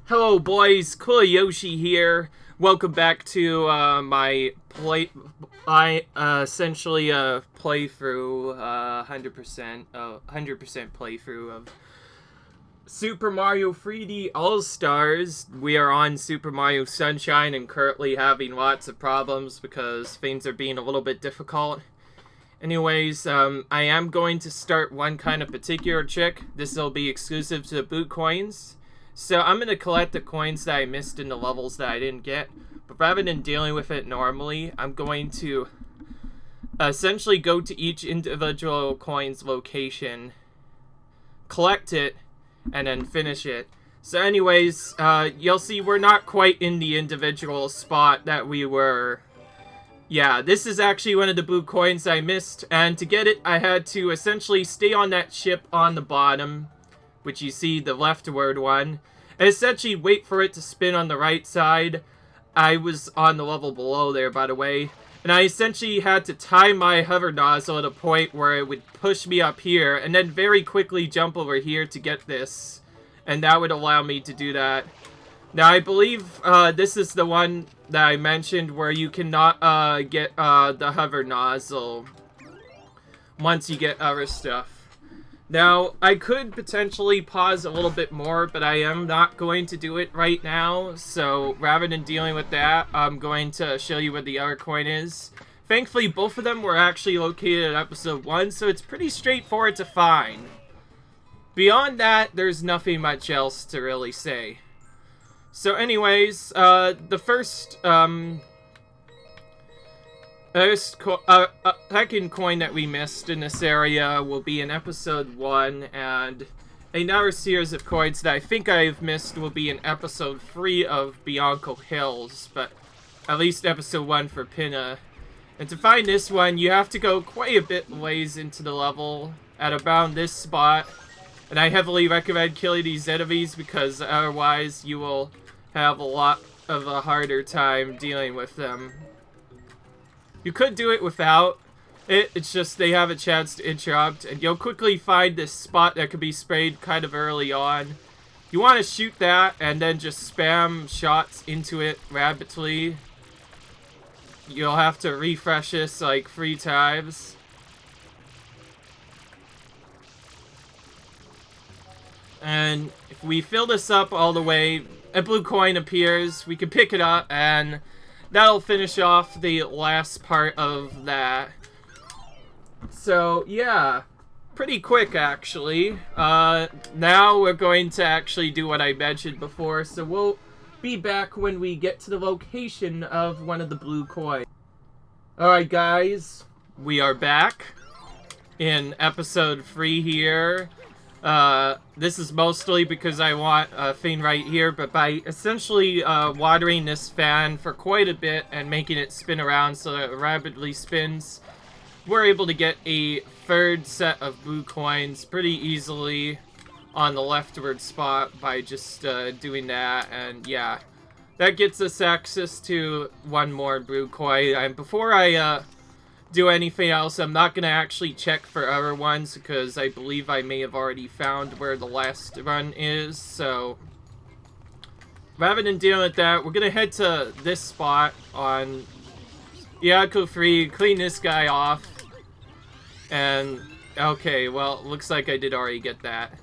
Hello boys, Yoshi here. Welcome back to my essentially playthrough, 100% playthrough of Super Mario 3D All-Stars. We are on Super Mario Sunshine and currently having lots of problems because things are being a little bit difficult. Anyways, I am going to start one kind of particular trick. This will be exclusive to the boot coins. So I'm going to collect the coins that I missed in the levels that I didn't get. But rather than dealing with it normally, I'm going to essentially go to each individual coin's location, collect it, and then finish it. So anyways, you'll see we're not quite in the individual spot that we were. Yeah, this is actually one of the blue coins I missed. And to get it, I had to essentially stay on that ship on the bottom, which you see the leftward one, and essentially wait for it to spin on the right side. I was on the level below there, by the way, and I essentially had to time my hover nozzle at a point where it would push me up here, and then very quickly jump over here to get this, and that would allow me to do that. Now, I believe this is the one that I mentioned where you cannot get the hover nozzle once you get other stuff. Now, I could potentially pause a little bit more, but I am not going to do it right now. So, rather than dealing with that, I'm going to show you where the other coin is. Thankfully, both of them were actually located at episode 1, so it's pretty straightforward to find. Beyond that, there's nothing much else to really say. So anyways, the second coin that we missed in this area will be in episode 1, and another series of coins that I think I've missed will be in episode 3 of Bianco Hills, but at least episode 1 for Pinna. And to find this one, you have to go quite a bit ways into the level at about this spot, and I heavily recommend killing these enemies because otherwise you will have a lot of a harder time dealing with them. You could do it without it, it's just they have a chance to interrupt, and you'll quickly find this spot that could be sprayed kind of early on. You want to shoot that, and then just spam shots into it rapidly. You'll have to refresh this like 3 times. And if we fill this up all the way, a blue coin appears, we can pick it up, and that'll finish off the last part of that. So, yeah. Pretty quick, actually. Now we're going to actually do what I mentioned before, so we'll be back when we get to the location of one of the blue coins. Alright, guys. We are back in episode 3 here. This is mostly because I want a thing right here, but by essentially watering this fan for quite a bit and making it spin around so that it rapidly spins, we're able to get a third set of blue coins pretty easily on the leftward spot by just doing that. And yeah, that gets us access to one more blue coin. And before I do anything else, I'm not going to actually check for other ones because I believe I may have already found where the last run is. So rather than dealing with that, we're going to head to this spot on Yako 3, clean this guy off. And okay, well, looks like I did already get that.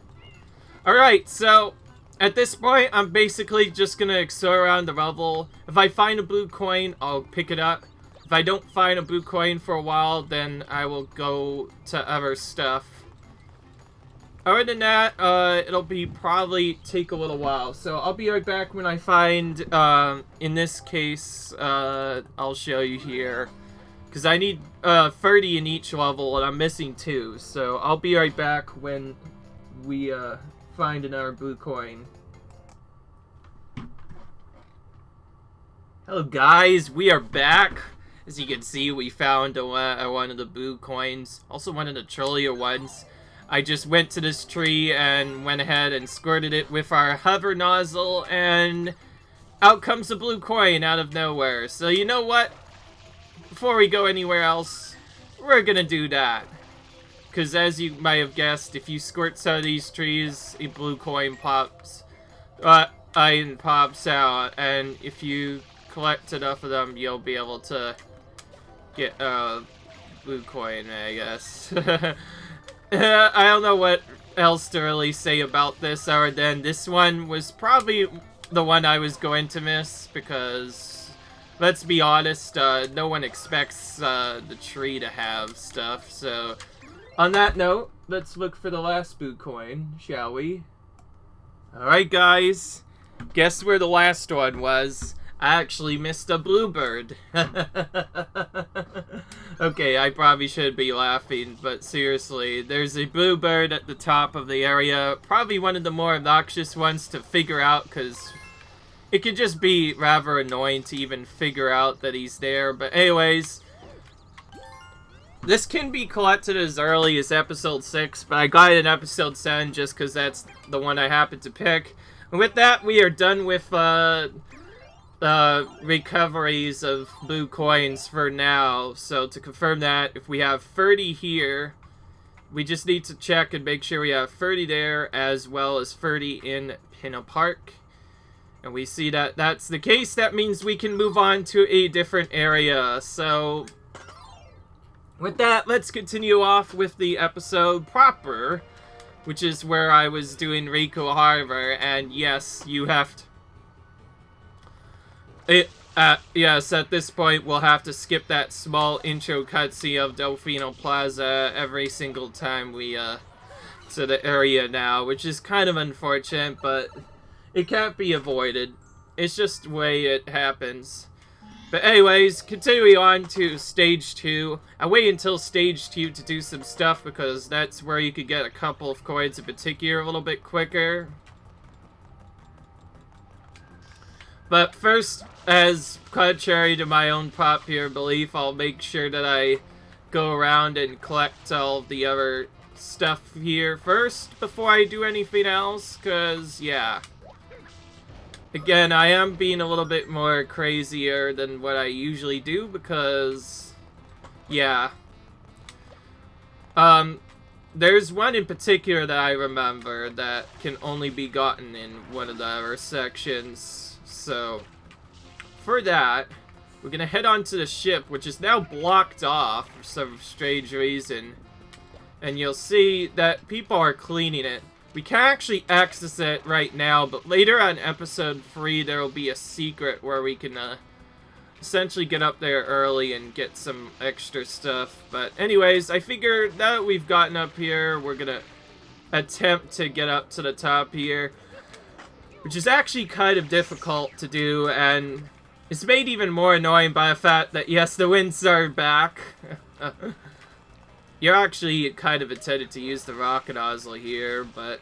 Alright, so at this point, I'm basically just going to explore around the level. If I find a blue coin, I'll pick it up. If I don't find a blue coin for a while, then I will go to other stuff. Other than that, it'll be probably take a little while. So I'll be right back when I find, in this case, I'll show you here. Because I need 30 in each level, and I'm missing 2. So I'll be right back when we find another blue coin. Hello guys, we are back. As you can see, we found one of the blue coins. Also one of the trollier ones. I just went to this tree and went ahead and squirted it with our hover nozzle, and out comes a blue coin out of nowhere. So you know what? Before we go anywhere else, we're gonna do that. Because as you might have guessed, if you squirt some of these trees, a blue coin pops. item pops out, and if you collect enough of them, you'll be able to get blue coin, I guess. I don't know what else to really say about this other than this one was probably the one I was going to miss because, let's be honest, no one expects the tree to have stuff. So, on that note, let's look for the last blue coin, shall we? Alright guys, guess where the last one was? I actually missed a bluebird. Okay, I probably should be laughing, but seriously, there's a bluebird at the top of the area. Probably one of the more obnoxious ones to figure out, because it could just be rather annoying to even figure out that he's there. But anyways, this can be collected as early as episode 6, but I got it in episode 7 just because that's the one I happened to pick. And with that, we are done with recoveries of blue coins for now. So to confirm that, if we have 30 here, we just need to check and make sure we have 30 there as well as 30 in Pinna Park. And we see that that's the case. That means we can move on to a different area. So with that, let's continue off with the episode proper, which is where I was doing Rico Harbor. And yes, you have to... yes, at this point, we'll have to skip that small intro cutscene of Delfino Plaza every single time we, to the area now, which is kind of unfortunate, but it can't be avoided. It's just the way it happens. But anyways, continuing on to Stage 2. I wait until Stage 2 to do some stuff, because that's where you could get a couple of coins in particular a little bit quicker. But first, as contrary to my own popular belief, I'll make sure that I go around and collect all the other stuff here first before I do anything else, because, yeah. Again, I am being a little bit more crazier than what I usually do, because, yeah. There's one in particular that I remember that can only be gotten in one of the other sections. So, for that, we're gonna head on to the ship, which is now blocked off for some strange reason. And you'll see that people are cleaning it. We can't actually access it right now, but later on episode 3, there will be a secret where we can essentially get up there early and get some extra stuff. But anyways, I figure now that we've gotten up here, we're gonna attempt to get up to the top here, which is actually kind of difficult to do, and it's made even more annoying by the fact that, yes, the winds are back. You're actually kind of intended to use the rocket nozzle here, but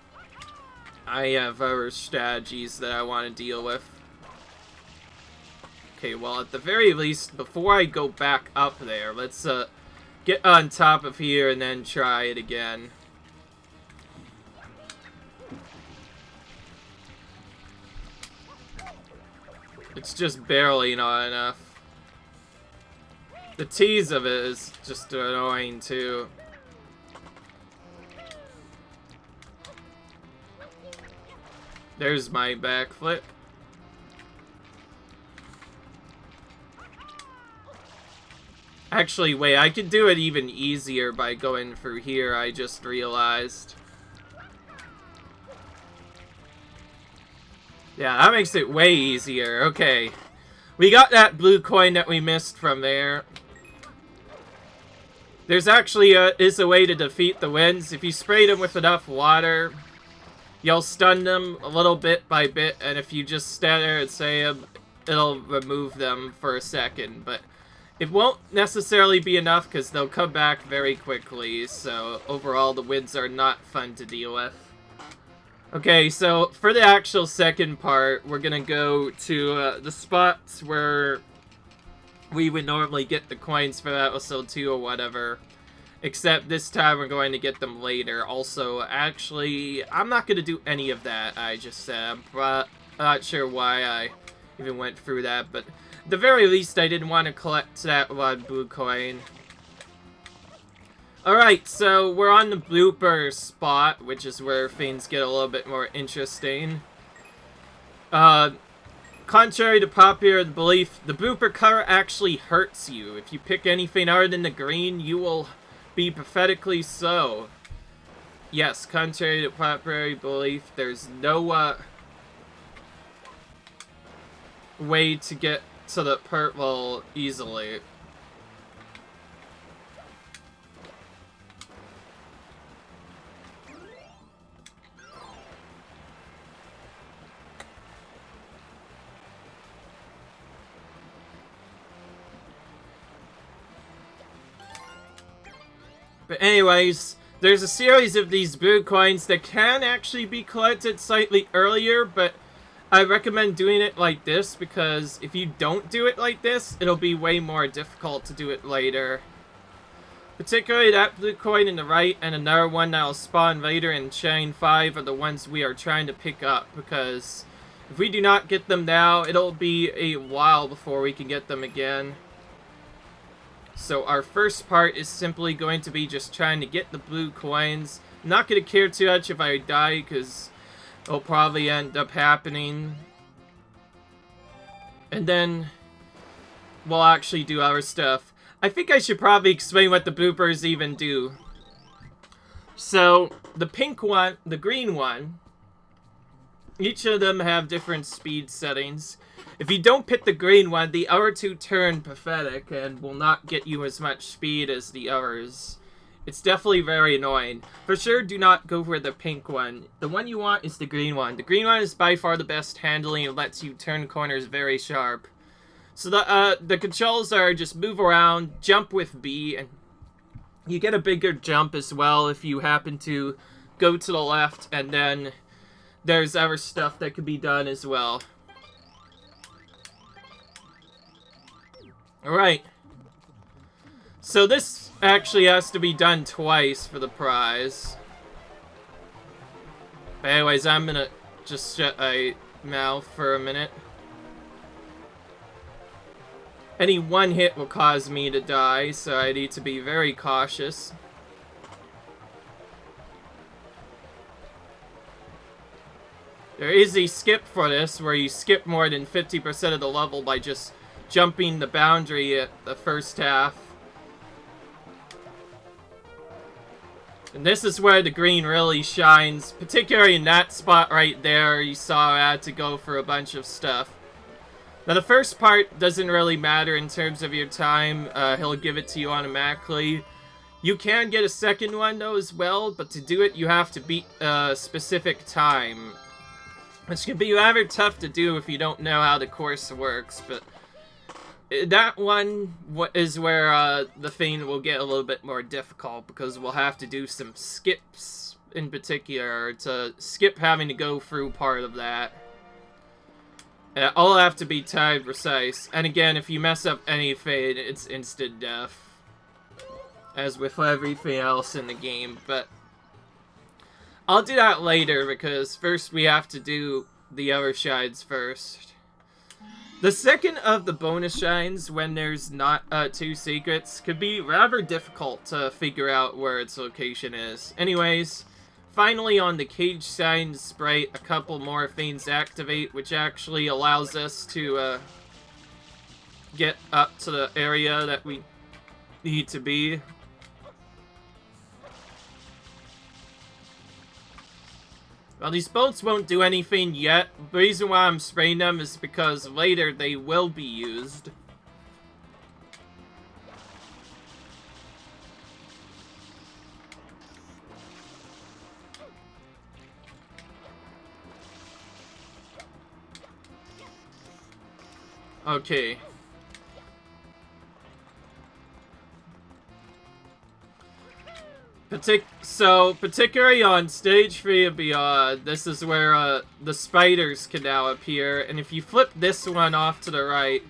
I have other strategies that I want to deal with. Okay, well, at the very least, before I go back up there, let's get on top of here and then try it again. It's just barely not enough. The tease of it is just annoying too. There's my backflip. Actually, wait, I could do it even easier by going through here, I just realized. Yeah, that makes it way easier. Okay. We got that blue coin that we missed from there. There's actually is a way to defeat the winds. If you spray them with enough water, you'll stun them a little bit by bit, and if you just stand there and say them, it'll remove them for a second. But it won't necessarily be enough because they'll come back very quickly, so overall the winds are not fun to deal with. Okay, so for the actual second part, we're gonna go to the spots where we would normally get the coins for episode 2 or whatever. Except this time we're going to get them later. Also, actually, I'm not gonna do any of that, I just said. I'm not sure why I even went through that, but at the very least I didn't want to collect that one blue coin. Alright, so we're on the blooper spot, which is where things get a little bit more interesting. Uh, Contrary to popular belief, the blooper color actually hurts you. If you pick anything other than the green, you will be pathetically so. Yes, contrary to popular belief, there's no way to get to the purple easily. But anyways, there's a series of these blue coins that can actually be collected slightly earlier, but I recommend doing it like this because if you don't do it like this, it'll be way more difficult to do it later. Particularly that blue coin in the right and another one that'll spawn later in Chain 5 are the ones we are trying to pick up, because if we do not get them now, it'll be a while before we can get them again. So our first part is simply going to be just trying to get the blue coins. I'm not going to care too much if I die, because it'll probably end up happening. And then we'll actually do our stuff. I think I should probably explain what the bloopers even do. So, the pink one, the green one, each of them have different speed settings. If you don't pick the green one, the other two turn pathetic and will not get you as much speed as the others. It's definitely very annoying. For sure, do not go for the pink one. The one you want is the green one. The green one is by far the best handling and lets you turn corners very sharp. So the controls are just move around, jump with B, and you get a bigger jump as well if you happen to go to the left, and then there's other stuff that could be done as well. Alright. So this actually has to be done twice for the prize. But anyways, I'm gonna just shut my mouth for a minute. Any one hit will cause me to die, so I need to be very cautious. There is a skip for this, where you skip more than 50% of the level by just jumping the boundary at the first half. And this is where the green really shines, particularly in that spot right there. You saw I had to go for a bunch of stuff. Now, the first part doesn't really matter in terms of your time. He'll give it to you automatically. You can get a second one, though, as well, but to do it, you have to beat a specific time. Which can be rather tough to do if you don't know how the course works, but that one is where the thing will get a little bit more difficult, because we'll have to do some skips in particular to skip having to go through part of that. All have to be timed precise, and again, if you mess up anything, it's instant death. As with everything else in the game, but I'll do that later, because first we have to do the other shines first. The second of the bonus shines, when there's not two secrets, could be rather difficult to figure out where its location is. Anyways, finally on the cage sign sprite, a couple more things activate, which actually allows us to get up to the area that we need to be. Well, these boats won't do anything yet. The reason why I'm spraying them is because later they will be used. Okay. Particularly on Stage 3 and beyond, this is where the spiders can now appear, and if you flip this one off to the right,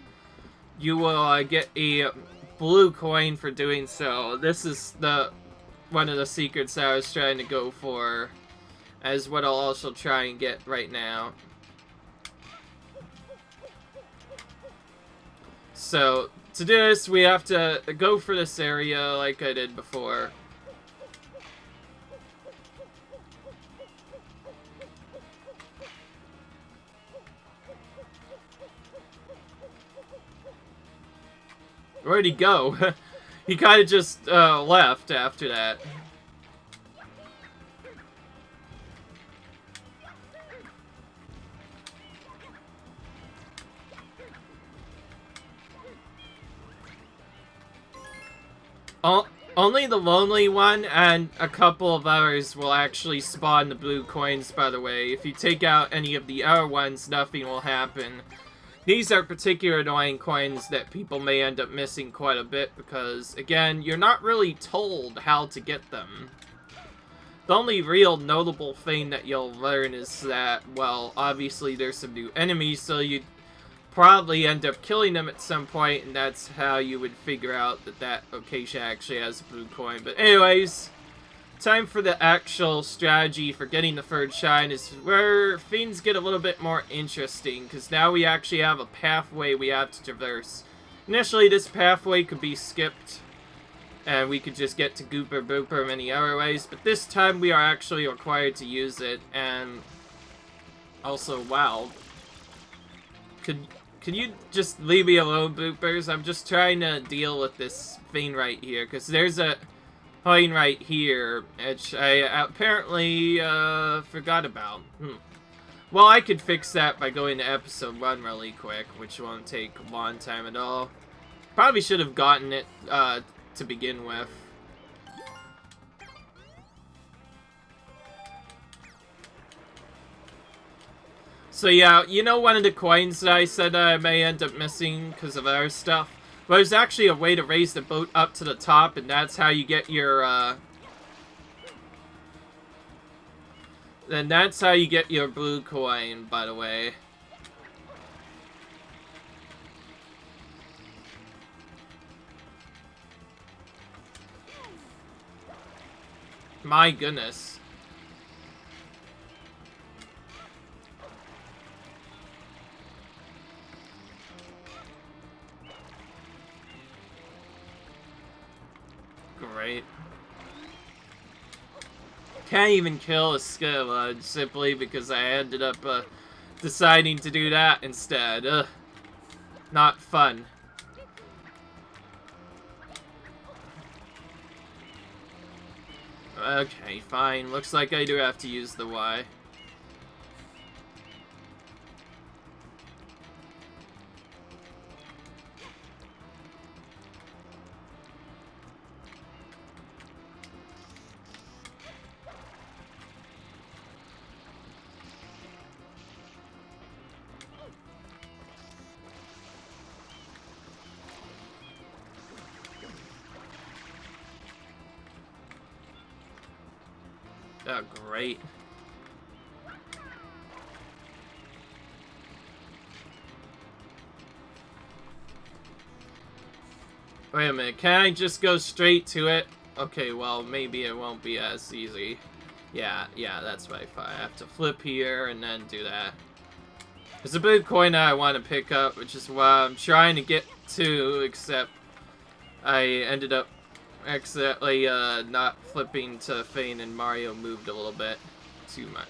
you will get a blue coin for doing so. This is one of the secrets I was trying to go for, as what I'll also try and get right now. So, to do this, we have to go for this area like I did before. Where'd he go? He kind of just left after that. Only the lonely one and a couple of others will actually spawn the blue coins, by the way. If you take out any of the other ones, nothing will happen. These are particular annoying coins that people may end up missing quite a bit because, again, you're not really told how to get them. The only real notable thing that you'll learn is that, well, obviously there's some new enemies, so you'd probably end up killing them at some point, and that's how you would figure out that that location actually has a blue coin. But anyways, time for the actual strategy for getting the third shine is where things get a little bit more interesting, because now we actually have a pathway we have to traverse. Initially, this pathway could be skipped, and we could just get to Gooper Booper many other ways, but this time we are actually required to use it, and also, wow. Could you just leave me alone, Boopers? I'm just trying to deal with this thing right here, because there's a thing right here, which I apparently forgot about. Well, I could fix that by going to episode 1 really quick, which won't take a long time at all. Probably should have gotten it to begin with. So yeah, you know one of the coins that I said I may end up missing because of other stuff? Well, there's actually a way to raise the boat up to the top, and that's how you get your, then that's how you get your blue coin, by the way. My goodness. Great. Can't even kill a Skilla simply because I ended up deciding to do that instead. Ugh. Not fun. Okay, fine. Looks like I do have to use the Y. Oh, great. Wait a minute, can I just go straight to it? Okay, well, maybe it won't be as easy. Yeah, that's what I thought. I have to flip here and then do that. There's a big coin that I want to pick up, which is what I'm trying to get to, except I ended up accidentally not flipping to Fane, and Mario moved a little bit too much.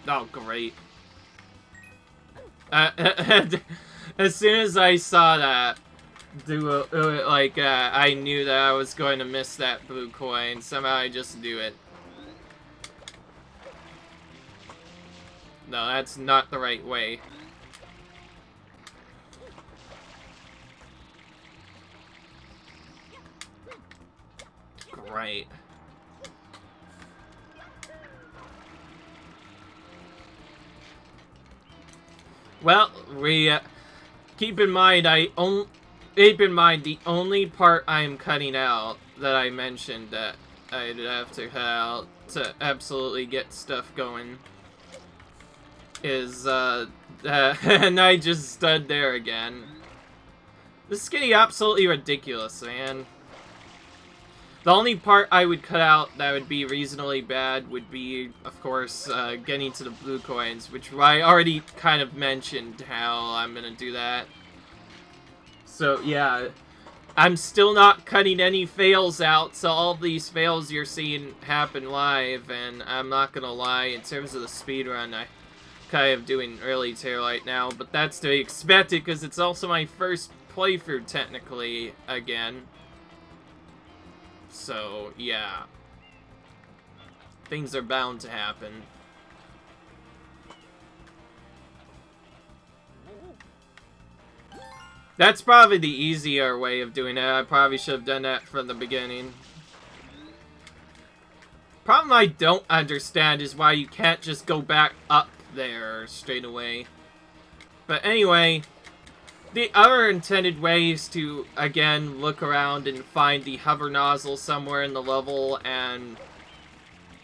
Oh, great. As soon as I saw that, I knew that I was going to miss that blue coin. Somehow I just do it. No, that's not the right way. Great. Well, we keep in mind the only part I'm cutting out that I mentioned that I'd have to cut out to absolutely get stuff going is and I just stood there again. This is getting absolutely ridiculous, man. The only part I would cut out that would be reasonably bad would be, of course, getting to the blue coins, which I already kind of mentioned how I'm gonna do that. So, yeah. I'm still not cutting any fails out, so all these fails you're seeing happen live, and I'm not gonna lie, in terms of the speedrun, I kind of doing really terrible right now, but that's to be expected, because it's also my first playthrough, technically, again. So, yeah. Things are bound to happen. That's probably the easier way of doing it. I probably should have done that from the beginning. Problem I don't understand is why you can't just go back up there straight away. But anyway, the other intended way is to, again, look around and find the hover nozzle somewhere in the level and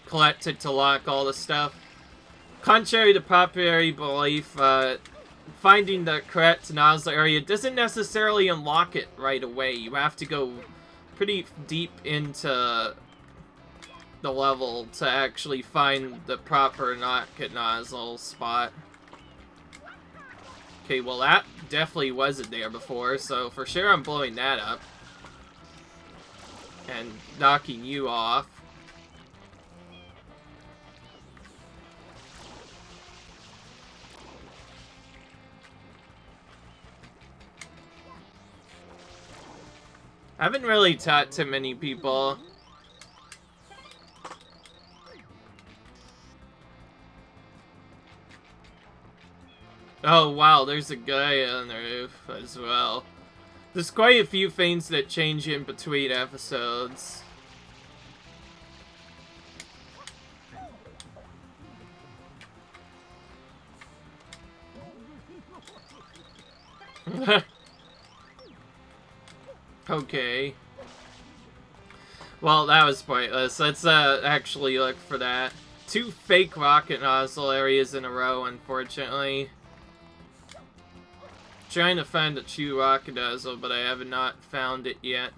collect it to lock all the stuff. Contrary to popular belief, finding the correct nozzle area doesn't necessarily unlock it right away. You have to go pretty deep into the level to actually find the proper rocket nozzle spot. Okay, well that definitely wasn't there before, so for sure I'm blowing that up. And knocking you off. I haven't really taught to many people. Oh wow, there's a guy on the roof as well. There's quite a few things that change in between episodes. Okay. Well, that was pointless. Let's actually look for that. 2 fake rocket nozzle areas in a row, unfortunately. Trying to find a true rocket nozzle, but I have not found it yet.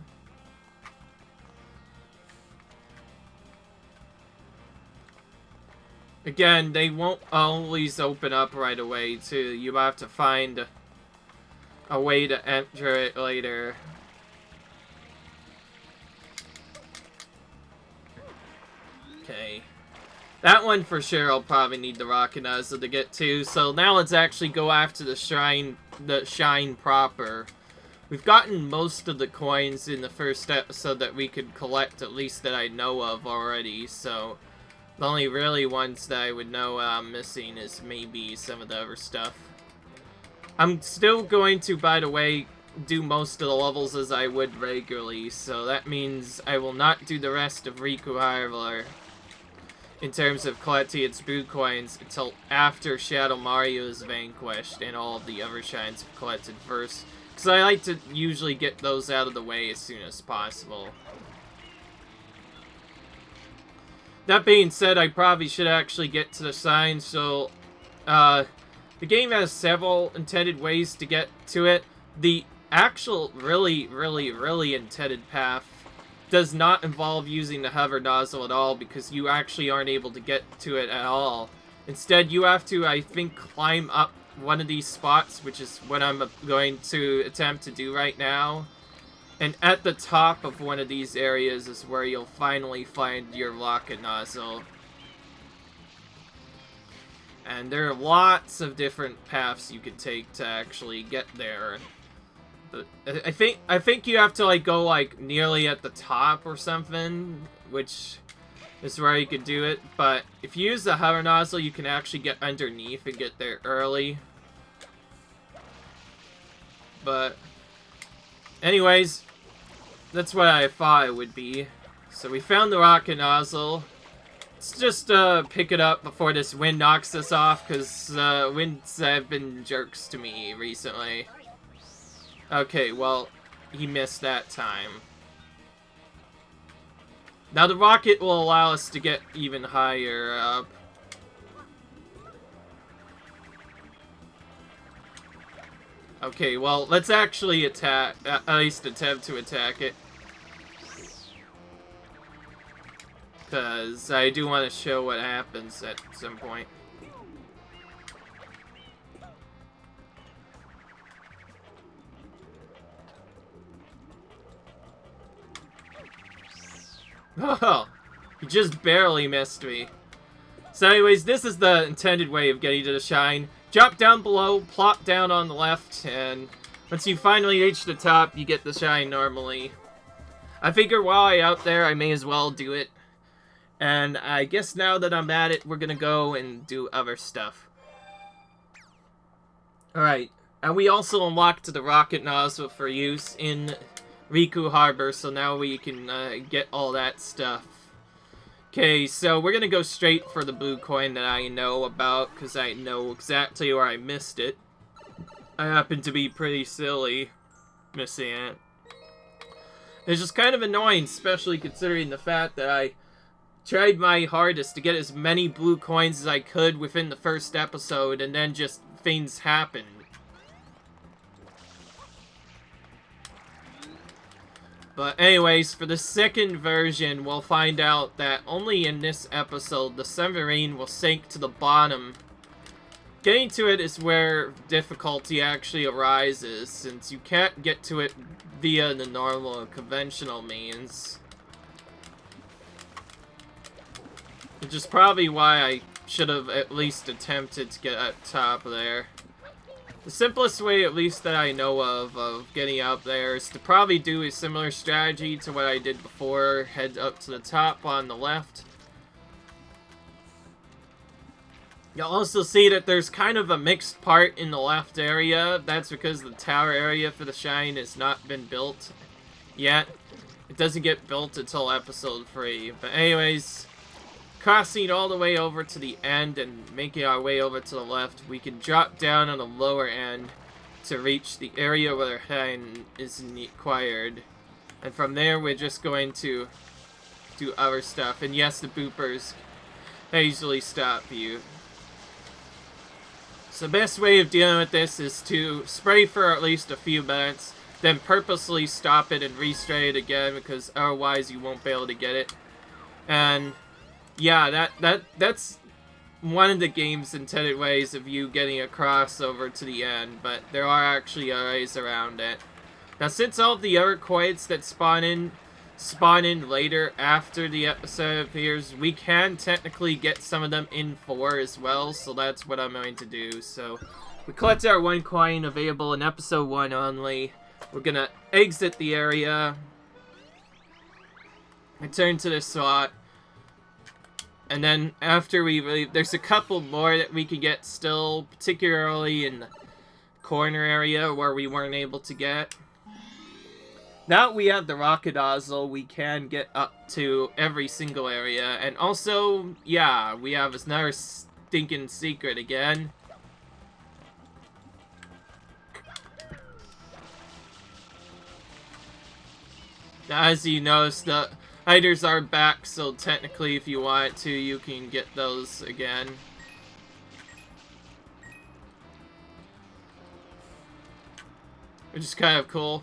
Again, they won't always open up right away, too. You have to find a way to enter it later. Okay. That one for sure I'll probably need the rocket nozzle to get to. So now let's actually go after the shine proper. We've gotten most of the coins in the first episode that we could collect, at least that I know of already. So the only really ones that I would know I'm missing is maybe some of the other stuff. I'm still going to, by the way, do most of the levels as I would regularly. So that means I will not do the rest of Riku Harvler in terms of collecting its blue coins until after Shadow Mario is vanquished and all of the other shines have collected first. Because I like to usually get those out of the way as soon as possible. That being said, I probably should actually get to the sign, so the game has several intended ways to get to it. The actual really intended path does not involve using the hover nozzle at all, because you actually aren't able to get to it at all. Instead, you have to, I think, climb up one of these spots, which is what I'm going to attempt to do right now. And at the top of one of these areas is where you'll finally find your rocket nozzle. And there are lots of different paths you could take to actually get there. I think you have to like go like nearly at the top or something, which is where you could do it. But if you use the hover nozzle, you can actually get underneath and get there early. But anyways, that's what I thought it would be. So we found the rocket nozzle. Let's just pick it up before this wind knocks us off, because winds have been jerks to me recently. Okay, well, he missed that time. Now the rocket will allow us to get even higher up. Okay, well, let's actually attack, at least attempt to attack it. Because I do want to show what happens at some point. Oh, he just barely missed me. So anyways, this is the intended way of getting to the shine. Drop down below, plop down on the left, and once you finally reach the top, you get the shine normally. I figure while I'm out there, I may as well do it. And I guess now that I'm at it, we're gonna go and do other stuff. Alright, and we also unlocked the rocket nozzle for use in Riku Harbor, so now we can get all that stuff. Okay, so we're gonna go straight for the blue coin that I know about, because I know exactly where I missed it. I happen to be pretty silly missing it. It's just kind of annoying, especially considering the fact that I tried my hardest to get as many blue coins as I could within the first episode, and then just things happened. But anyways, for the second version, we'll find out that only in this episode, the submarine will sink to the bottom. Getting to it is where difficulty actually arises, since you can't get to it via the normal, conventional means. Which is probably why I should have at least attempted to get up top there. The simplest way, at least that I know of getting up there is to probably do a similar strategy to what I did before. Head up to the top on the left. You'll also see that there's kind of a mixed part in the left area. That's because the tower area for the shine has not been built yet. It doesn't get built until episode 3. But anyways, crossing all the way over to the end and making our way over to the left, we can drop down on the lower end to reach the area where the shine is required. And from there, we're just going to do other stuff. And yes, the boopers usually stop you. So the best way of dealing with this is to spray for at least a few minutes, then purposely stop it and re-spray it again, because otherwise you won't be able to get it. And yeah, that's one of the game's intended ways of you getting across over to the end, but there are actually ways around it. Now, since all the other coins that spawn in later after the episode appears, we can technically get some of them in 4 as well, so that's what I'm going to do. So we collect our 1 coin available in episode 1 only. We're gonna exit the area, return to the slot, and then after we leave, there's a couple more that we can get still, particularly in the corner area where we weren't able to get. Now that we have the rocket nozzle, we can get up to every single area. And also, yeah, we have another stinking secret again. As you notice, the hiders are back, so technically if you want to, you can get those again. Which is kind of cool.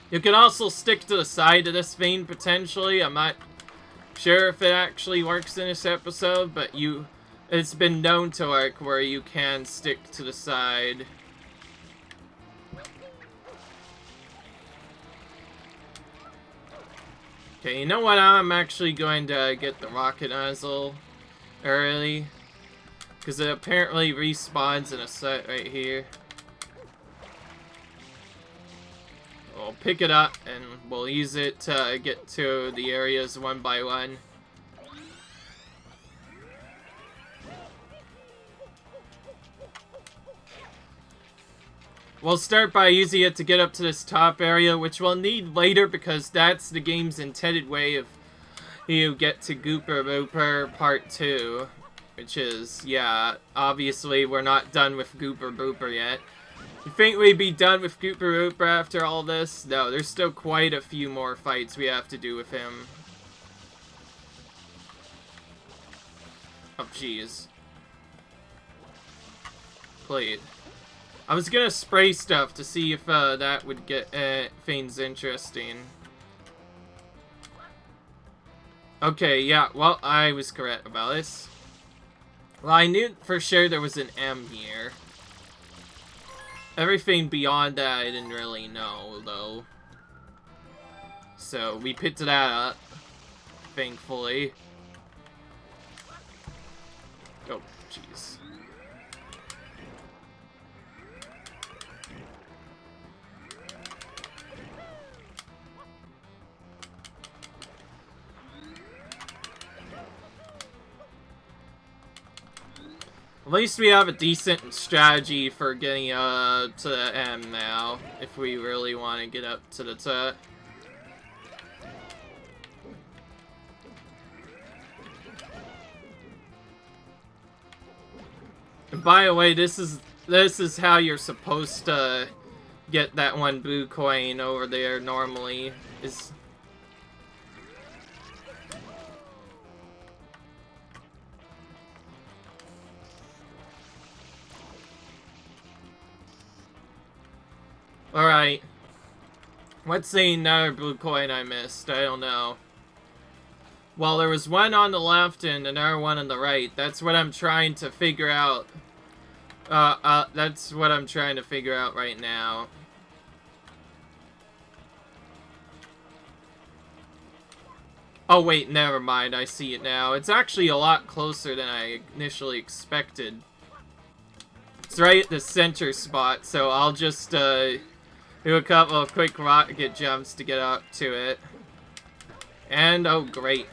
You can also stick to the side of this vein, potentially. I'm not sure if it actually works in this episode, but it's been known to work where you can stick to the side. Okay, you know what? I'm actually going to get the rocket nozzle early, because it apparently respawns in a set right here. We'll pick it up and we'll use it to get to the areas one by one. We'll start by using it to get up to this top area, which we'll need later because that's the game's intended way of you get to Gooper Booper Part 2. Which is, yeah, obviously we're not done with Gooper Booper yet. You think we'd be done with Gooper Booper after all this? No, there's still quite a few more fights we have to do with him. Oh, jeez. Please. I was gonna spray stuff to see if that would get things interesting. Okay, yeah, well, I was correct about this. Well, I knew for sure there was an M here. Everything beyond that I didn't really know, though. So we picked that up, thankfully. Oh, jeez. At least we have a decent strategy for getting to the end now, if we really want to get up to the top. And by the way, this is how you're supposed to get that one blue coin over there normally. Is alright. What's another blue coin I missed? I don't know. Well, there was one on the left and another one on the right. That's what I'm trying to figure out. That's what I'm trying to figure out right now. Oh wait, never mind. I see it now. It's actually a lot closer than I initially expected. It's right at the center spot, so I'll just do a couple of quick rocket jumps to get up to it. And, oh great.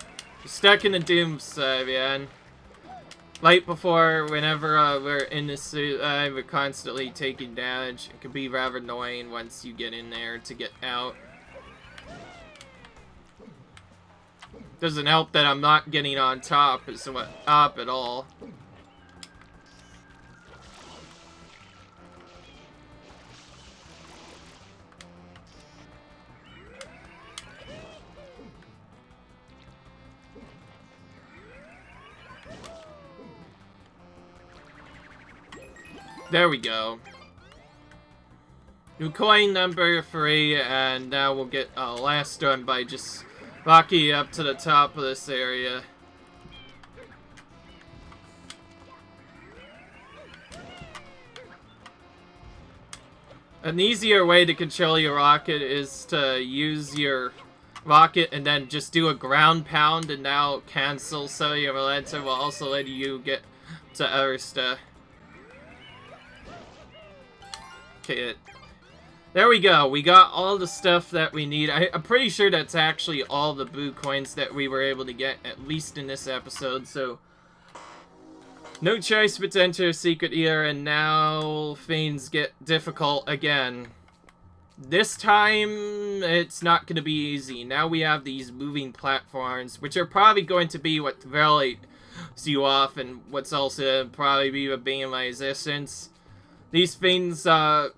Stuck in the doom side, man. Right before, whenever we're in the suit, we're constantly taking damage. It can be rather annoying once you get in there to get out. Doesn't help that I'm not getting on top at all. There we go. New coin number 3, and now we'll get last one by just rocking up to the top of this area. An easier way to control your rocket is to use your rocket and then just do a ground pound, and now cancel so your momentum will also let you get to other stuff. Okay, there we go. We got all the stuff that we need. I'm pretty sure that's actually all the blue coins that we were able to get, at least in this episode, so no choice but to enter a secret here, and now things get difficult again. This time, it's not going to be easy. Now we have these moving platforms, which are probably going to be what really throws you off, and what's also probably be the bane of my existence. These things have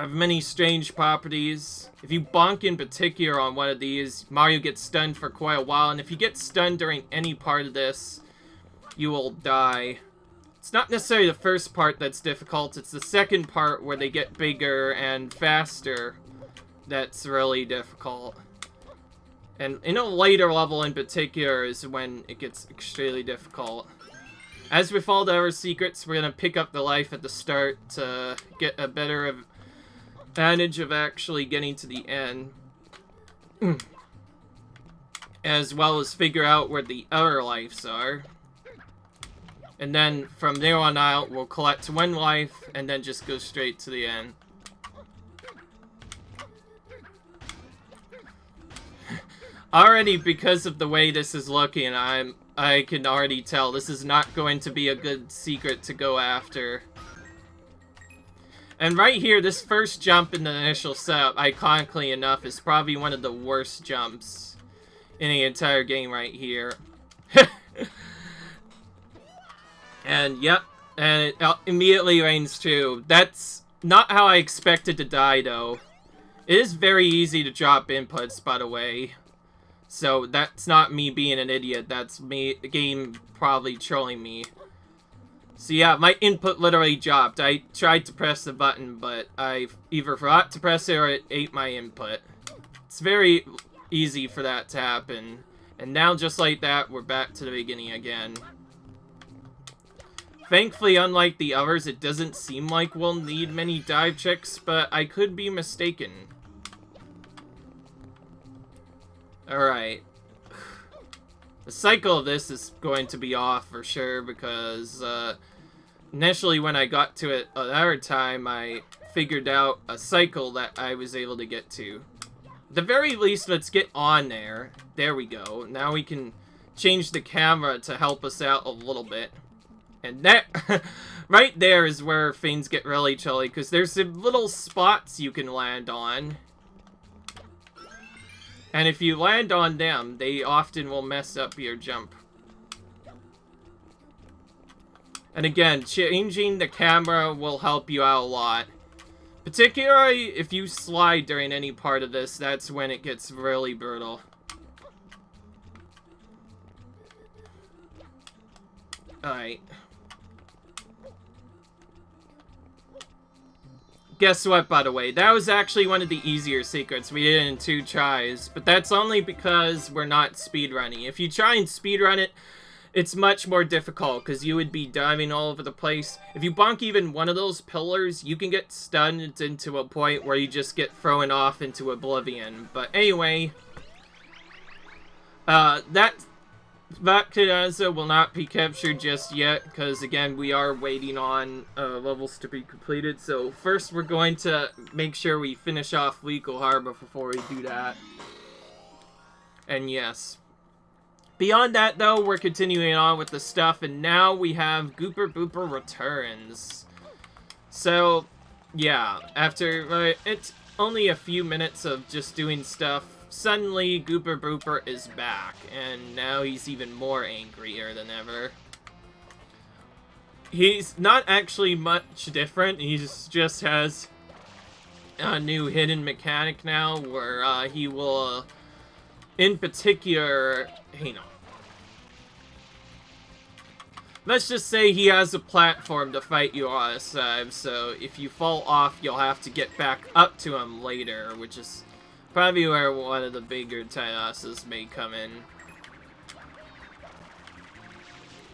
many strange properties. If you bonk in particular on one of these, Mario gets stunned for quite a while, and if you get stunned during any part of this, you will die. It's not necessarily the first part that's difficult, it's the second part where they get bigger and faster that's really difficult. And in a later level in particular is when it gets extremely difficult. As with all the other secrets, we're going to pick up the life at the start to get a better advantage of actually getting to the end. As well as figure out where the other lives are. And then from there on out, we'll collect one life and then just go straight to the end. Already, because of the way this is looking, I can already tell this is not going to be a good secret to go after. And right here, this first jump in the initial setup, iconically enough, is probably one of the worst jumps in the entire game right here. And yep, and it immediately rains too. That's not how I expected to die, though. It is very easy to drop inputs, by the way. So that's not me being an idiot, that's me, the game probably trolling me. So yeah, my input literally dropped. I tried to press the button, but I either forgot to press it or it ate my input. It's very easy for that to happen. And now, just like that, we're back to the beginning again. Thankfully, unlike the others, it doesn't seem like we'll need many dive checks, but I could be mistaken. Alright. The cycle of this is going to be off for sure, because initially when I got to it another time, I figured out a cycle that I was able to get to. At the very least, let's get on there. There we go. Now we can change the camera to help us out a little bit. And that, right there is where things get really chilly, because there's some little spots you can land on. And if you land on them, they often will mess up your jump. And again, changing the camera will help you out a lot. Particularly if you slide during any part of this, that's when it gets really brutal. Alright. Guess what, by the way? That was actually one of the easier secrets. We did it in 2 tries. But that's only because we're not speedrunning. If you try and speedrun it, it's much more difficult, because you would be diving all over the place. If you bonk even one of those pillars, you can get stunned into a point where you just get thrown off into oblivion. But anyway, that Vaktanaza will not be captured just yet, because again, we are waiting on levels to be completed. So first, we're going to make sure we finish off Legal Harbor before we do that. And yes. Beyond that, though, we're continuing on with the stuff, and now we have Gooper Booper Returns. So, yeah, after it's only a few minutes of just doing stuff, suddenly Gooper Booper is back, and now he's even more angrier than ever. He's not actually much different, he just has a new hidden mechanic now, where he will, in particular, you know, let's just say he has a platform to fight you on his side, so if you fall off, you'll have to get back up to him later, which is probably where one of the bigger Tyosses may come in.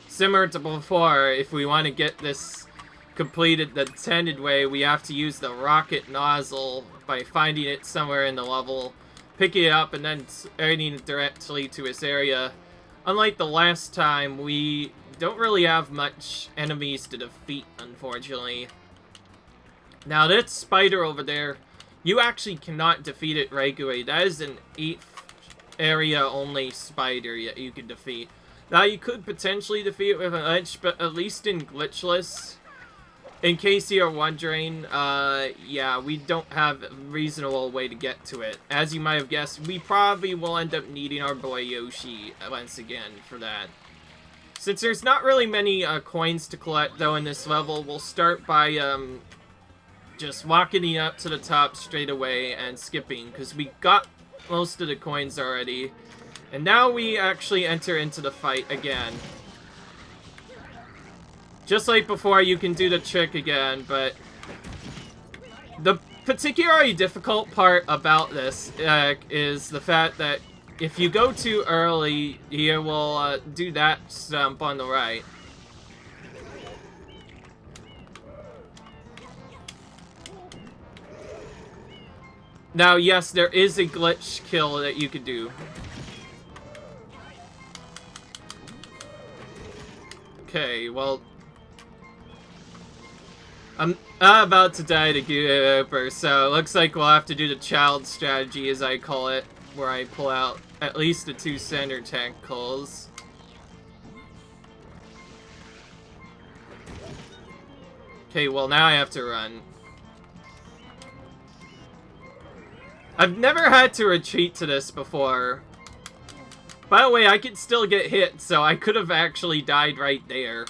Similar to before, if we want to get this completed the intended way, we have to use the rocket nozzle by finding it somewhere in the level, picking it up, and then adding it directly to his area. Unlike the last time, we don't really have much enemies to defeat, unfortunately. Now, that spider over there, you actually cannot defeat it regularly. That is an 8th area only spider that you can defeat. Now, you could potentially defeat it with an edge, but at least in glitchless, in case you're wondering, yeah, we don't have a reasonable way to get to it. As you might have guessed, we probably will end up needing our boy Yoshi once again for that. Since there's not really many coins to collect, though, in this level, we'll start by just walking up to the top straight away and skipping, because we got most of the coins already. And now we actually enter into the fight again. Just like before, you can do the trick again, but the particularly difficult part about this is the fact that if you go too early, you will do that stump on the right. Now, yes, there is a glitch kill that you could do. Okay, well, I'm about to die to Gooper, so it looks like we'll have to do the child strategy, as I call it, where I pull out at least the 2 center tentacles. Okay, well, now I have to run. I've never had to retreat to this before. By the way, I could still get hit, so I could have actually died right there.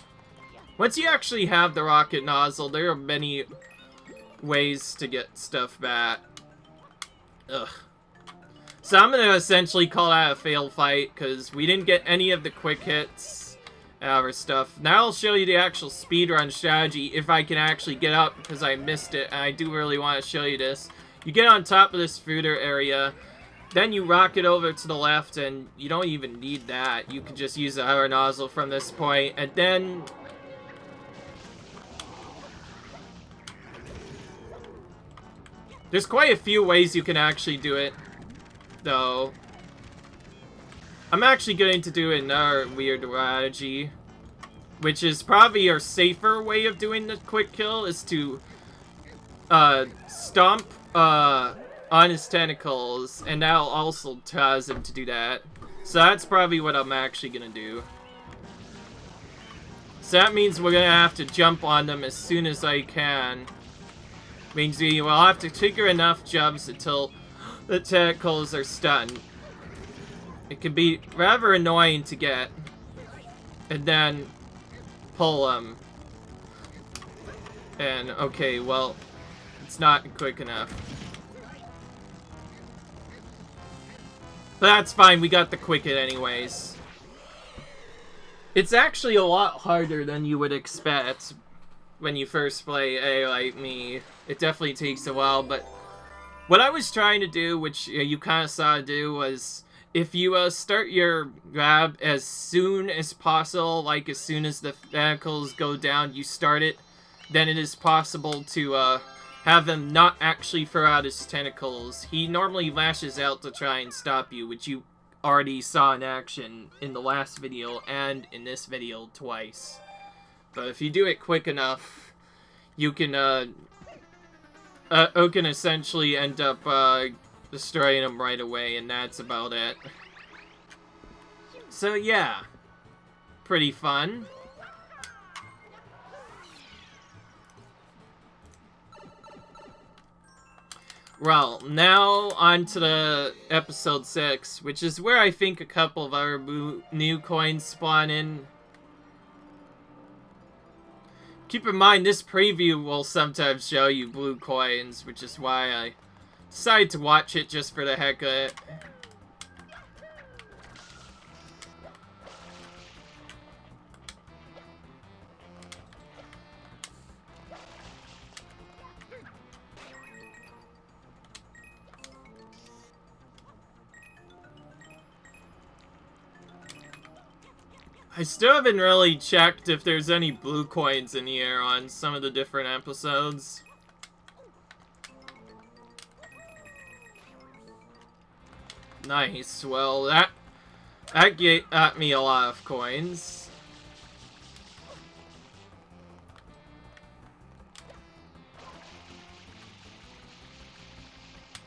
Once you actually have the rocket nozzle, there are many ways to get stuff back. Ugh. So I'm going to essentially call that a failed fight, because we didn't get any of the quick hits or stuff. Now I'll show you the actual speedrun strategy, if I can actually get up, because I missed it, and I do really want to show you this. You get on top of this fooder area, then you rocket over to the left, and you don't even need that. You can just use the hover nozzle from this point, and then There's quite a few ways you can actually do it, though. I'm actually going to do another weird strategy, which is probably a safer way of doing the quick kill, is to stomp on his tentacles, and that'll also cause him to do that. So that's probably what I'm actually gonna do. So that means we're gonna have to jump on them as soon as I can. Means we will have to trigger enough jumps until the tentacles are stunned. It can be rather annoying to get, and then pull them. And okay, well, it's not quick enough. But that's fine, we got the quick hit anyways. It's actually a lot harder than you would expect when you first play A like me. It definitely takes a while, but what I was trying to do, which you kind of saw do, was if you start your grab as soon as possible, like as soon as the tentacles go down, you start it, then it is possible to have him not actually throw out his tentacles. He normally lashes out to try and stop you, which you already saw in action in the last video and in this video twice. But if you do it quick enough, you can essentially end up destroying him right away, and that's about it. So yeah, pretty fun. Well, now on to the episode 6, which is where I think a couple of other new coins spawn in. Keep in mind, this preview will sometimes show you blue coins, which is why I decided to watch it just for the heck of it. I still haven't really checked if there's any blue coins in here on some of the different episodes. Nice, well that got me a lot of coins.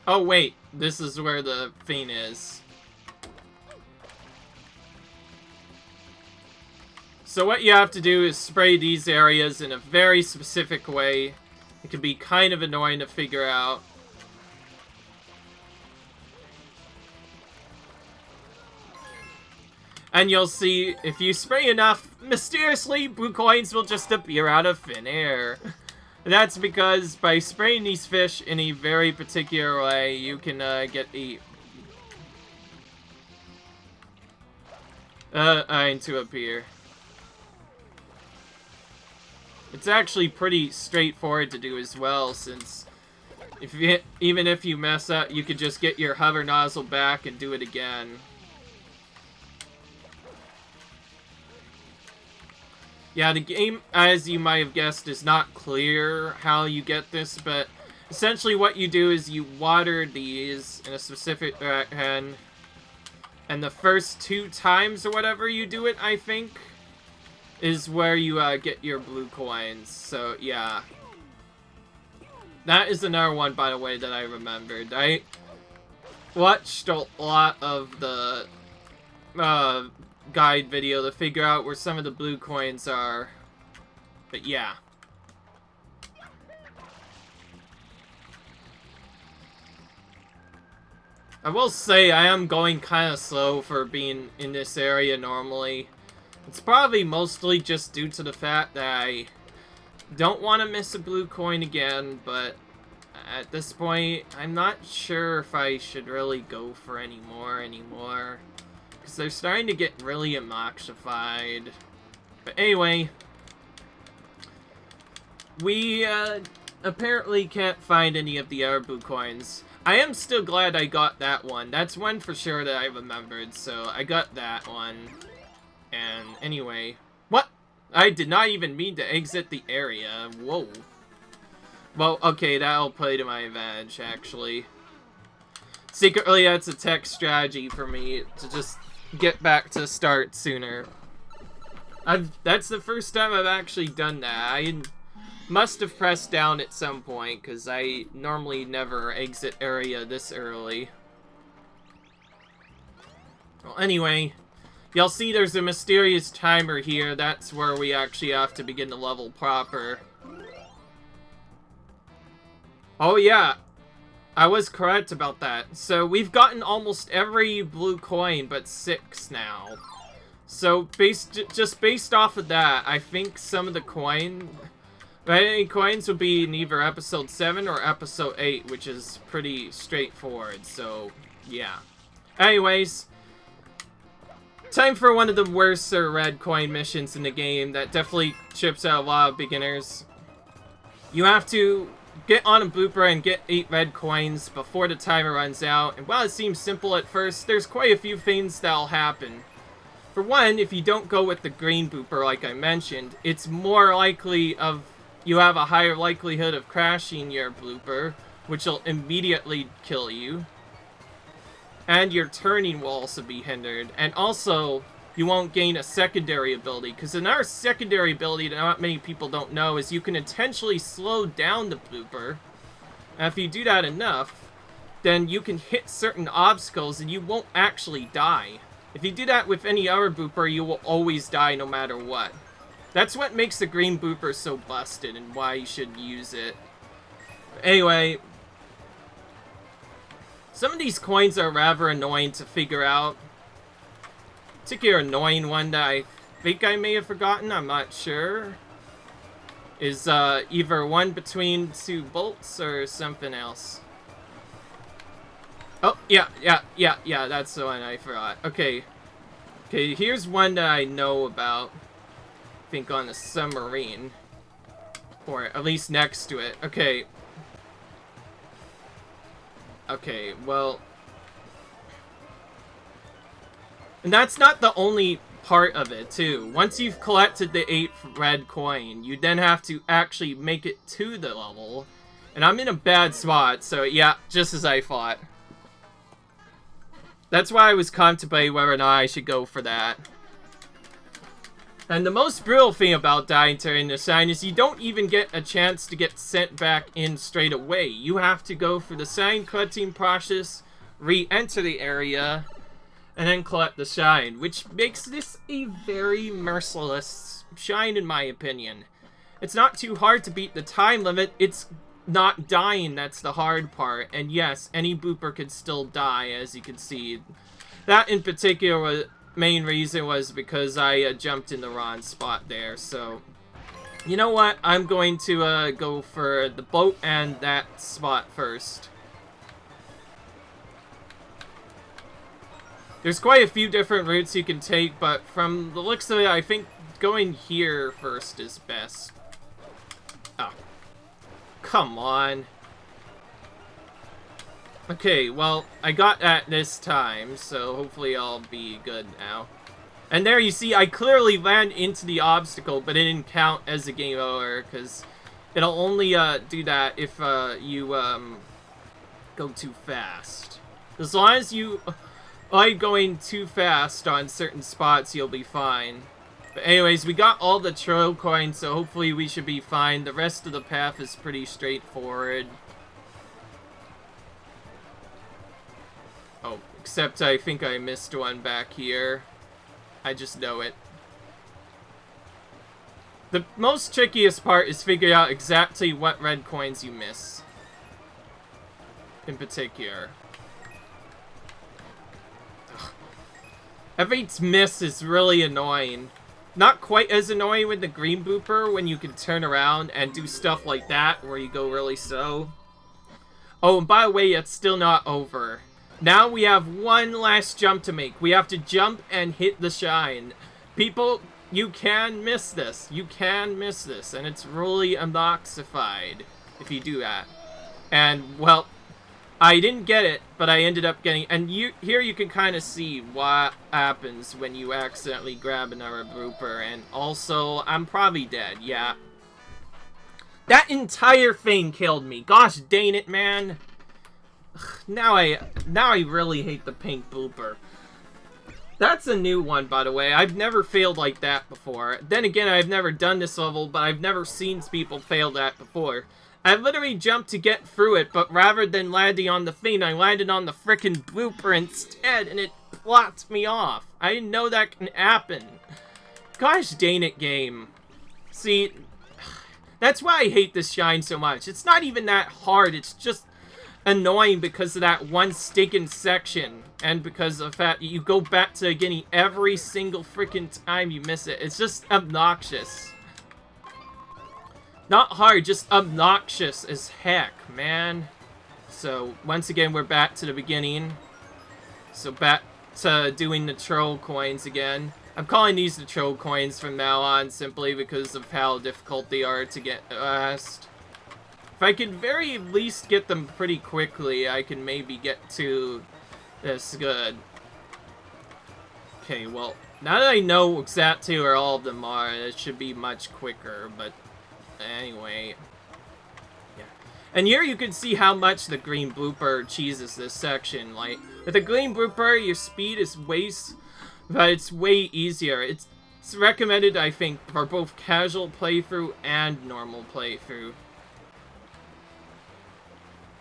Oh wait, this is where the thing is. So what you have to do is spray these areas in a very specific way. It can be kind of annoying to figure out. And you'll see, if you spray enough, mysteriously, blue coins will just appear out of thin air. That's because by spraying these fish in a very particular way, you can get to appear. It's actually pretty straightforward to do as well, since even if you mess up, you could just get your hover nozzle back and do it again. Yeah, the game, as you might have guessed, is not clear how you get this, but essentially what you do is you water these in a specific direction, and the first 2 times or whatever you do it, I think, is where you get your blue coins. So yeah, that is another one, by the way, that I remembered. I watched a lot of the guide video to figure out where some of the blue coins are, but yeah. I will say I am going kind of slow for being in this area normally. It's probably mostly just due to the fact that I don't want to miss a blue coin again, but at this point, I'm not sure if I should really go for any more anymore, because they're starting to get really emoxified. But anyway, we apparently can't find any of the other blue coins. I am still glad I got that one. That's one for sure that I remembered, so I got that one. And anyway, what? I did not even mean to exit the area. Whoa. Well, okay, that'll play to my advantage, actually. Secretly, that's a tech strategy for me to just get back to start sooner. That's the first time I've actually done that. I must have pressed down at some point, because I normally never exit area this early. Well, anyway, you'll see there's a mysterious timer here. That's where we actually have to begin the level proper. Oh yeah, I was correct about that. So we've gotten almost every blue coin but 6 now. So just based off of that, I think some of the remaining coins would be in either episode 7 or episode 8, which is pretty straightforward. So yeah. Anyways, time for one of the worst red coin missions in the game that definitely chips out a lot of beginners. You have to get on a blooper and get 8 red coins before the timer runs out. And while it seems simple at first, there's quite a few things that'll happen. For one, if you don't go with the green blooper like I mentioned, it's more likely you have a higher likelihood of crashing your blooper, which will immediately kill you. And your turning will also be hindered. And also, you won't gain a secondary ability, because another secondary ability that not many people don't know is you can intentionally slow down the blooper. And if you do that enough, then you can hit certain obstacles and you won't actually die. If you do that with any other blooper, you will always die no matter what. That's what makes the green blooper so busted and why you should use it. Anyway, some of these coins are rather annoying to figure out. Particular annoying one that I think I may have forgotten, I'm not sure, is either one between 2 bolts or something else. Oh, yeah, that's the one I forgot. Okay, here's one that I know about. I think on the submarine. Or at least next to it. Okay, well... And that's not the only part of it, too. Once you've collected the 8th red coin, you then have to actually make it to the level. And I'm in a bad spot, so yeah, just as I thought. That's why I was contemplating whether or not I should go for that. And the most brutal thing about dying during the sign is you don't even get a chance to get sent back in straight away. You have to go through the sign collecting process, re-enter the area, and then collect the shine, which makes this a very merciless shine in my opinion. It's not too hard to beat the time limit, it's not dying that's the hard part. And yes, any blooper could still die, as you can see. That in particular, main reason was because I jumped in the wrong spot there, so... You know what, I'm going to go for the boat and that spot first. There's quite a few different routes you can take, but from the looks of it, I think going here first is best. Oh. Come on. Okay, well, I got that this time, so hopefully I'll be good now. And there you see, I clearly land into the obstacle, but it didn't count as a game over, because it'll only do that if you go too fast. As long as you... Like going too fast on certain spots, you'll be fine. But anyways, we got all the trail coins, so hopefully we should be fine. The rest of the path is pretty straightforward. Oh, except I think I missed one back here. I just know it. The most trickiest part is figuring out exactly what red coins you miss. In particular. Every miss is really annoying. Not quite as annoying with the green blooper when you can turn around and do stuff like that where you go really slow. Oh, and by the way, it's still not over. Now we have one last jump to make. We have to jump and hit the shine. People, you can miss this. You can miss this, and it's really unboxified if you do that. And, well... I didn't get it, but I ended up getting... And here you can kind of see what happens when you accidentally grab another blooper. And also, I'm probably dead, yeah. That entire thing killed me. Gosh dang it, man. Now I really hate the pink blooper. That's a new one, by the way. I've never failed like that before. Then again, I've never done this level, but I've never seen people fail that before. I literally jumped to get through it, but rather than landing on the thing, I landed on the frickin' blooper instead, and it blocked me off. I didn't know that can happen. Gosh dang it, game. See, that's why I hate this shine so much. It's not even that hard, it's just annoying because of that one stinking section. And because of the fact you go back to the beginning every single freaking time you miss it. It's just obnoxious. Not hard, just obnoxious as heck, man. So, once again, we're back to the beginning. So, back to doing the troll coins again. I'm calling these the troll coins from now on simply because of how difficult they are to get past. If I could very least get them pretty quickly, I can maybe get to this good. Okay, well, now that I know exactly where all of them are, it should be much quicker, but anyway. Yeah. And here you can see how much the green blooper cheeses this section. Like, with the green blooper, your speed is but it's way easier. It's recommended, I think, for both casual playthrough and normal playthrough.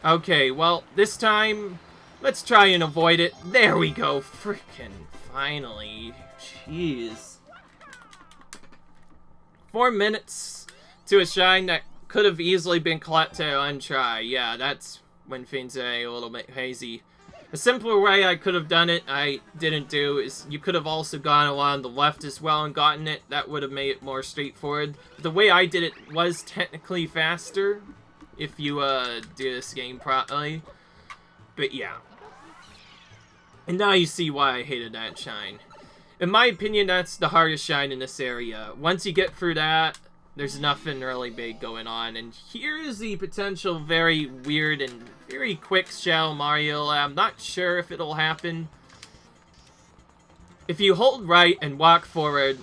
Okay, well, this time, let's try and avoid it. There we go. Frickin' finally. Jeez. 4 minutes to a shine that could have easily been collected on try. Yeah, that's when things are a little bit hazy. A simpler way I could have done it, I didn't do, is you could have also gone along the left as well and gotten it. That would have made it more straightforward. The way I did it was technically faster, if you do this game properly. But yeah. And now you see why I hated that shine. In my opinion, that's the hardest shine in this area. Once you get through that, there's nothing really big going on. And here's the potential very weird and very quick shell Mario. I'm not sure if it'll happen. If you hold right and walk forward,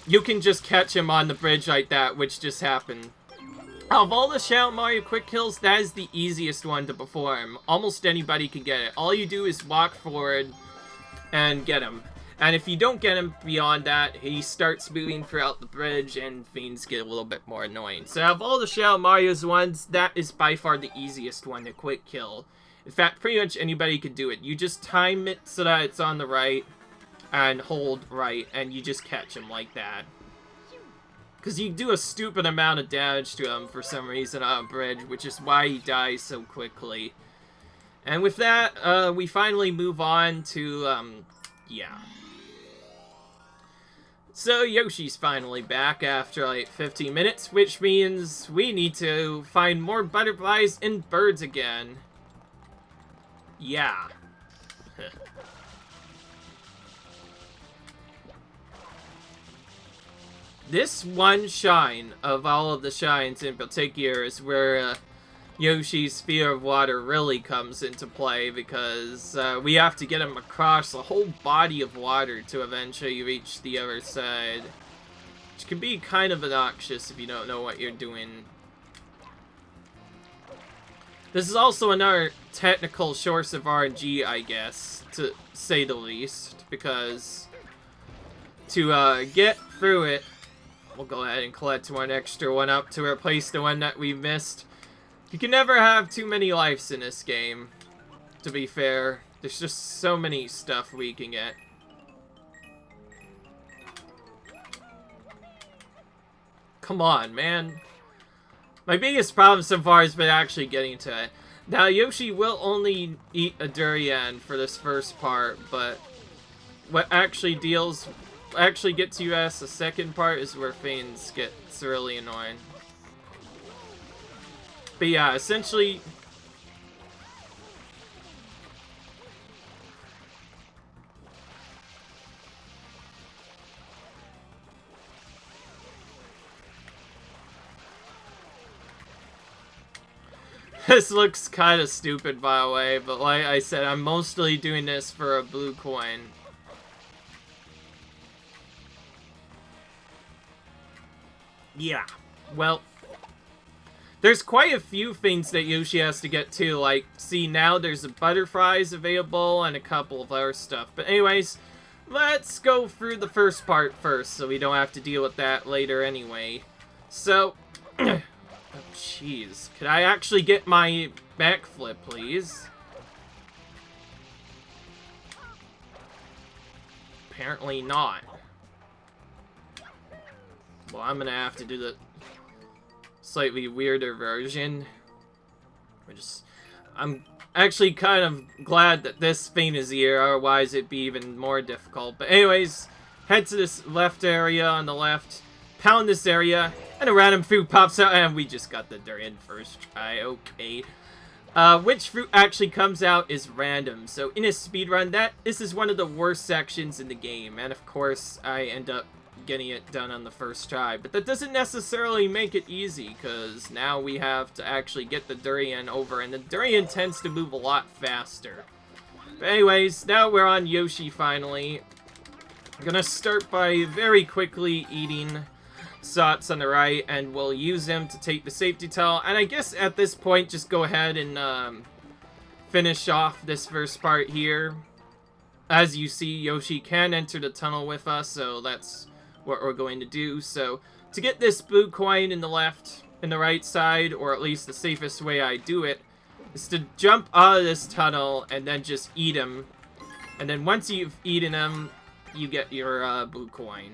you can just catch him on the bridge like that, which just happened. Out of all the Shell Mario quick kills, that is the easiest one to perform. Almost anybody can get it. All you do is walk forward and get him. And if you don't get him beyond that, he starts moving throughout the bridge and things get a little bit more annoying. So out of all the Shell Mario's ones, that is by far the easiest one to quick kill. In fact, pretty much anybody can do it. You just time it so that it's on the right and hold right, and you just catch him like that. Because you do a stupid amount of damage to him for some reason on a bridge, which is why he dies so quickly. And with that, we finally move on to, yeah. So Yoshi's finally back after like 15 minutes, which means we need to find more butterflies and birds again. Yeah. This one shine of all of the shines in particular is where Yoshi's Sphere of Water really comes into play, because we have to get him across a whole body of water to eventually reach the other side. Which can be kind of obnoxious if you don't know what you're doing. This is also another technical source of RNG, I guess, to say the least, because to get through it, we'll go ahead and collect one extra one up to replace the one that we missed. You can never have too many lives in this game, to be fair. There's just so many stuff we can get. Come on, man. My biggest problem so far has been actually getting to it. Now, Yoshi will only eat a durian for this first part, but what actually gets you as the second part is where things gets really annoying. But yeah, essentially, this looks kind of stupid, by the way, but like I said, I'm mostly doing this for a blue coin. Yeah, well, There's quite a few things that Yoshi has to get to, like, see, now there's the butterflies available and a couple of other stuff. But anyways, let's go through the first part first, so we don't have to deal with that later anyway. So, oh, jeez. Could I actually get my backflip, please? Apparently not. Well, I'm gonna have to do the slightly weirder version. I'm actually kind of glad that this thing is here, otherwise it'd be even more difficult. But anyways, head to this left area on the left, pound this area, and a random fruit pops out, and we just got the durian first try, okay. Which fruit actually comes out is random, so in a speedrun, this is one of the worst sections in the game, and of course, I end up getting it done on the first try. But that doesn't necessarily make it easy, because now we have to actually get the durian over, and the durian tends to move a lot faster. But anyways, now we're on Yoshi finally. I'm gonna start by very quickly eating Sots on the right, and we'll use them to take the safety towel. And I guess at this point, just go ahead and finish off this first part here. As you see, Yoshi can enter the tunnel with us, so that's what we're going to do. So to get this blue coin in the right side, or at least the safest way I do it, is to jump out of this tunnel and then just eat him. And then once you've eaten him, you get your blue coin.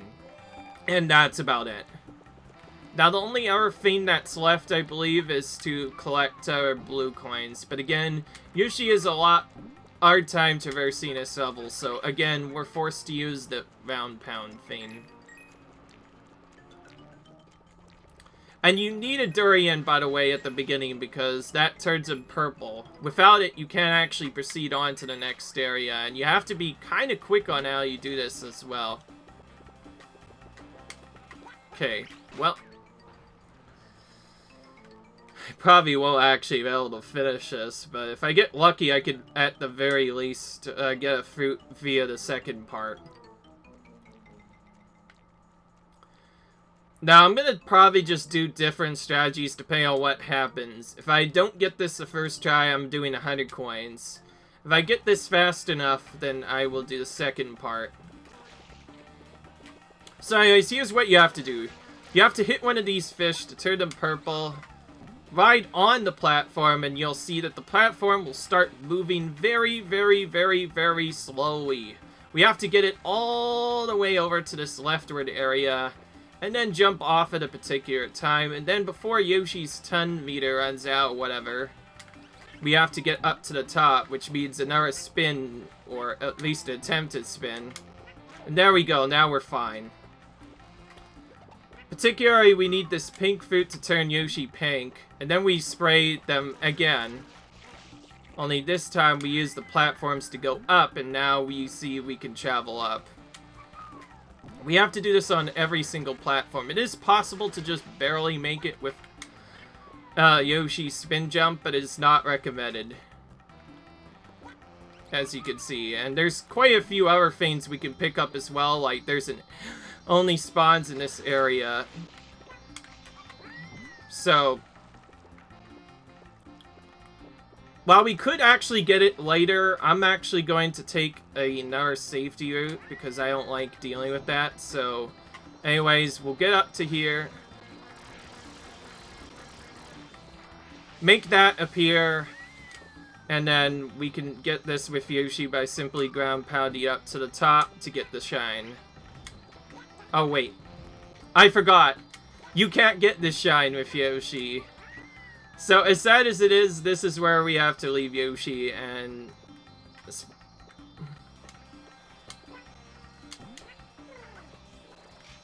And that's about it. Now the only other thing that's left, I believe, is to collect blue coins. But again, Yoshi is a lot hard time traversing this level, so again, we're forced to use the round pound thing. And you need a durian, by the way, at the beginning, because that turns in purple. Without it, you can't actually proceed on to the next area, and you have to be kind of quick on how you do this as well. Okay, well, I probably won't actually be able to finish this, but if I get lucky, I could, at the very least, get a fruit via the second part. Now, I'm gonna probably just do different strategies depending on what happens. If I don't get this the first try, I'm doing 100 coins. If I get this fast enough, then I will do the second part. So anyways, here's what you have to do. You have to hit one of these fish to turn them purple. Ride on the platform, and you'll see that the platform will start moving very, very, very, very slowly. We have to get it all the way over to this leftward area, and then jump off at a particular time, and then before Yoshi's ton meter runs out, whatever, we have to get up to the top, which means another spin, or at least an attempted spin. And there we go, now we're fine. Particularly, we need this pink fruit to turn Yoshi pink, and then we spray them again. Only this time we use the platforms to go up, and now we see we can travel up. We have to do this on every single platform. It is possible to just barely make it with Yoshi's spin jump, but it's not recommended, as you can see. And there's quite a few other things we can pick up as well, like there's an only spawns in this area. So, while we could actually get it later, I'm actually going to take another safety route because I don't like dealing with that. So, anyways, we'll get up to here. Make that appear. And then we can get this with Yoshi by simply ground pounding up to the top to get the shine. Oh, wait. I forgot. You can't get this shine with Yoshi. So, as sad as it is, this is where we have to leave Yoshi, and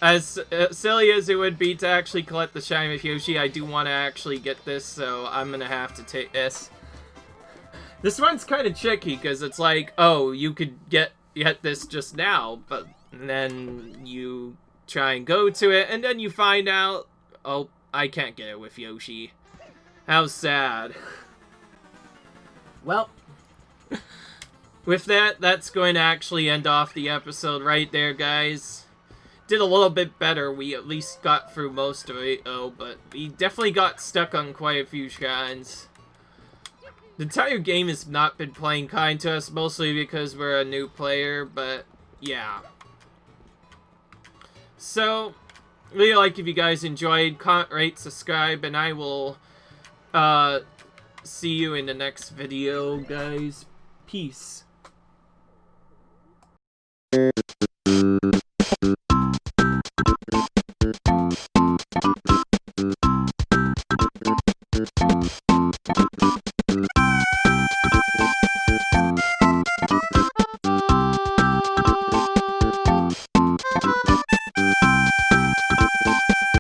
as silly as it would be to actually collect the shine with Yoshi, I do want to actually get this, so I'm gonna have to take this. This one's kind of tricky, because it's like, oh, you could get this just now, but then you try and go to it, and then you find out, oh, I can't get it with Yoshi. How sad. Well, with that, that's going to actually end off the episode right there, guys. did a little bit better. We at least got through most of it, though, but we definitely got stuck on quite a few shrines. The entire game has not been playing kind to us, mostly because we're a new player, but yeah. So, really like if you guys enjoyed, comment, rate, subscribe, and I will see you in the next video, guys. Peace.